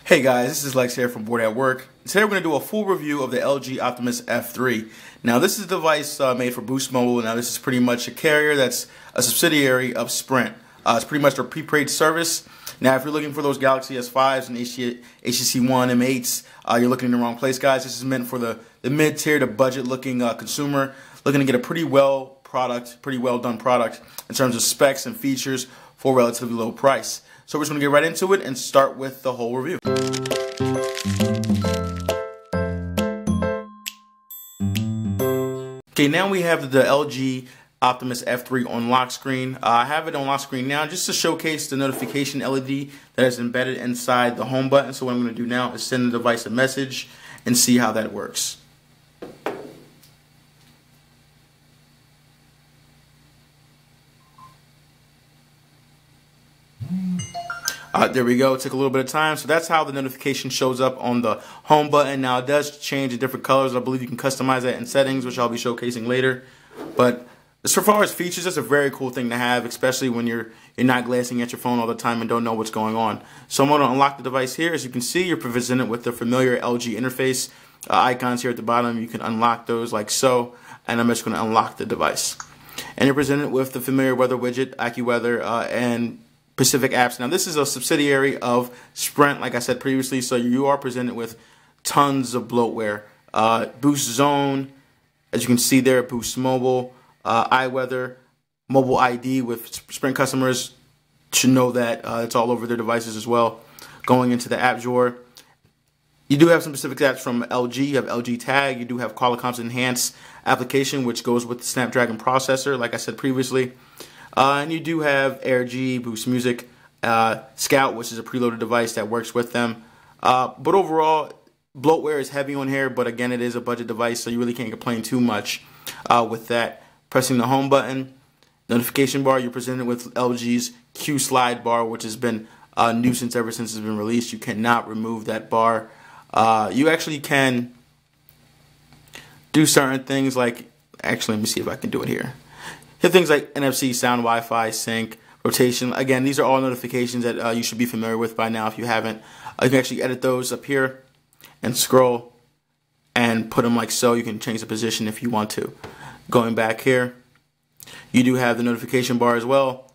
Hey guys, this is Lex here from Bored at Work. Today we're going to do a full review of the LG Optimus F3. Now this is a device made for Boost Mobile. Now this is pretty much a carrier that's a subsidiary of Sprint. It's pretty much their prepaid service. Now if you're looking for those Galaxy S5s and HTC One M8s, you're looking in the wrong place, guys. This is meant for the mid-tier to budget-looking consumer looking to get a pretty well done product in terms of specs and features for a relatively low price. So we're just going to get right into it and start with the whole review. Okay, now we have the LG Optimus F3 on lock screen. I have it on lock screen now just to showcase the notification LED that is embedded inside the home button. So what I'm going to do now is send the device a message and see how that works. There we go. It took a little bit of time. So that's how the notification shows up on the home button. Now it does change in different colors. I believe you can customize that in settings, which I'll be showcasing later. But as far as features, that's a very cool thing to have, especially when you're not glancing at your phone all the time and don't know what's going on. So I'm going to unlock the device here. As you can see, you're presented with the familiar LG interface icons here at the bottom. You can unlock those like so, and I'm just going to unlock the device. And you're presented with the familiar weather widget, AccuWeather, and Pacific apps. Now this is a subsidiary of Sprint, like I said previously, so you are presented with tons of bloatware. Boost Zone, as you can see there, Boost Mobile, iWeather, Mobile ID with Sprint customers should know that it's all over their devices as well. Going into the app drawer, you do have some specific apps from LG. You have LG Tag, you do have Qualcomm's Enhanced application, which goes with the Snapdragon processor, like I said previously. And you do have AirG, Boost Music, Scout, which is a preloaded device that works with them. But overall, bloatware is heavy on here, but again, it is a budget device, so you really can't complain too much with that. Pressing the home button, notification bar, you're presented with LG's Q slide bar, which has been a nuisance ever since it's been released. You cannot remove that bar. You actually can do certain things like, actually, let me see if I can do it here. Hit things like NFC, sound, Wi-Fi, sync, rotation. Again, these are all notifications that you should be familiar with by now if you haven't. You can actually edit those up here and scroll and put them like so. You can change the position if you want to. Going back here, you do have the notification bar as well.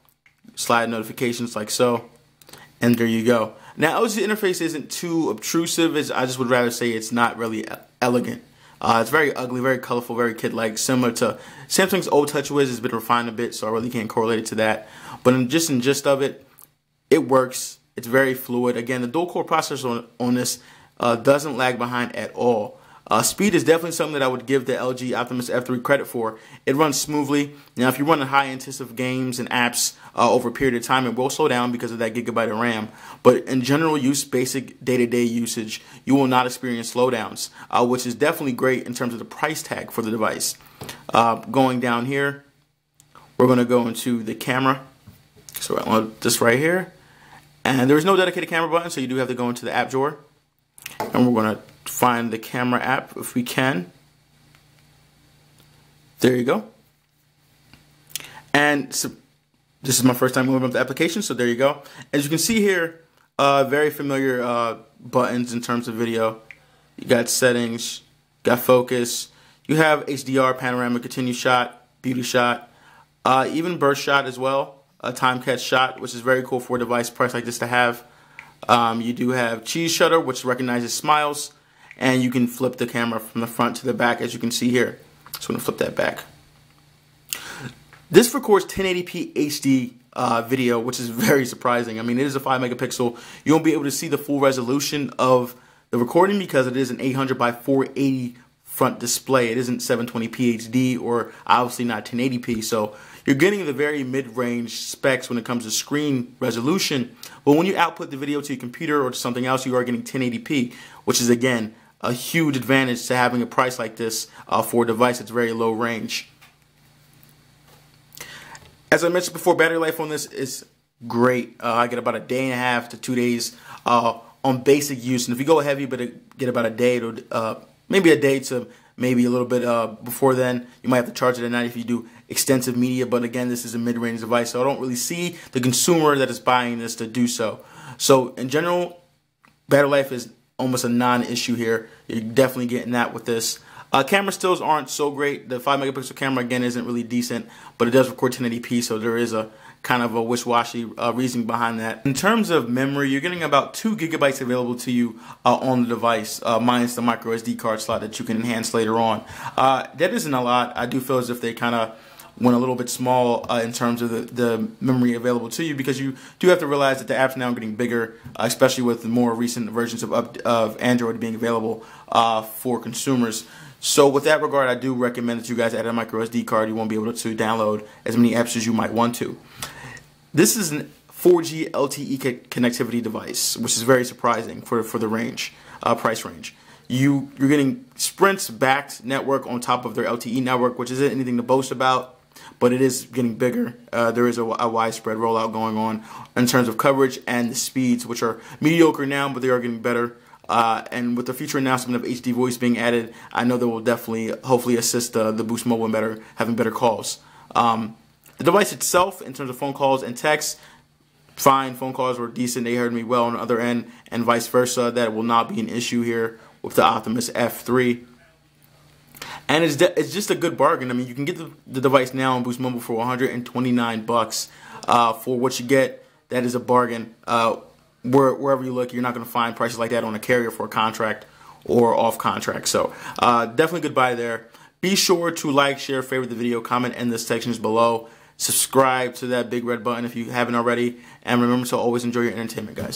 Slide notifications like so. And there you go. Now, LG's interface isn't too obtrusive. I just would rather say it's not really elegant. It's very ugly, very colorful, very kid-like, similar to Samsung's old TouchWiz. Has been refined a bit, so I really can't correlate it to that. But in gist of it, it works. It's very fluid. Again, the dual-core processor on this doesn't lag behind at all. Speed is definitely something that I would give the LG Optimus F3 credit for. It runs smoothly. Now, if you're running high-intensive games and apps over a period of time, it will slow down because of that gigabyte of RAM. But in general use, basic day-to-day usage, you will not experience slowdowns, which is definitely great in terms of the price tag for the device. Going down here, we're going to go into the camera. So I want this right here. And there is no dedicated camera button, so you do have to go into the app drawer. And we're going to find the camera app if we can. There you go. And so this is my first time moving up the application, so there you go. As you can see here, very familiar buttons in terms of video. You got settings, got focus. You have HDR, panorama, continue shot, beauty shot, even burst shot as well, a time catch shot, which is very cool for a device priced like this to have. You do have cheese shutter, which recognizes smiles, and you can flip the camera from the front to the back, as you can see here. So I'm going to flip that back. This records 1080p HD video, which is very surprising. I mean, it is a 5 megapixel. You won't be able to see the full resolution of the recording because it is an 800 by 480 front display. It isn't 720p HD or obviously not 1080p. So you're getting the very mid-range specs when it comes to screen resolution. But when you output the video to your computer or to something else, you are getting 1080p, which is, again, a huge advantage to having a price like this for a device that's very low range. As I mentioned before, battery life on this is great. I get about a day and a half to 2 days on basic use. And if you go heavy, but get about a day to maybe a day to maybe a little bit before then. You might have to charge it at night if you do extensive media, but again, this is a mid-range device, so I don't really see the consumer that is buying this to do so. So in general, Battery life is almost a non-issue here. You're definitely getting that with this. Camera stills aren't so great. The 5 megapixel camera again isn't really decent, but it does record 1080p, so there is a kind of a wish-washy reasoning behind that. In terms of memory, you're getting about 2 gigabytes available to you on the device, minus the micro SD card slot that you can enhance later on. That isn't a lot. I do feel as if they kind of went a little bit small in terms of the memory available to you, because you do have to realize that the apps now are getting bigger, especially with the more recent versions of Android being available for consumers. So with that regard, I do recommend that you guys add a micro SD card. You won't be able to download as many apps as you might want to. This is a 4G LTE connectivity device, which is very surprising for the range, price range. You're getting Sprint's backed network on top of their LTE network, which isn't anything to boast about, but it is getting bigger. There is a widespread rollout going on in terms of coverage and the speeds, which are mediocre now, but they are getting better. And with the future announcement of HD voice being added, I know that will definitely, hopefully, assist the Boost Mobile in having better calls. The device itself, in terms of phone calls and text, fine. Phone calls were decent. They heard me well on the other end, and vice versa. That will not be an issue here with the Optimus F3. And it's just a good bargain. I mean, you can get the device now on Boost Mobile for $129 for what you get. That is a bargain. Wherever you look, you're not going to find prices like that on a carrier for a contract or off contract. So definitely good buy there. Be sure to like, share, favorite the video, comment in the sections below. Subscribe to that big red button if you haven't already. And remember to always enjoy your entertainment, guys.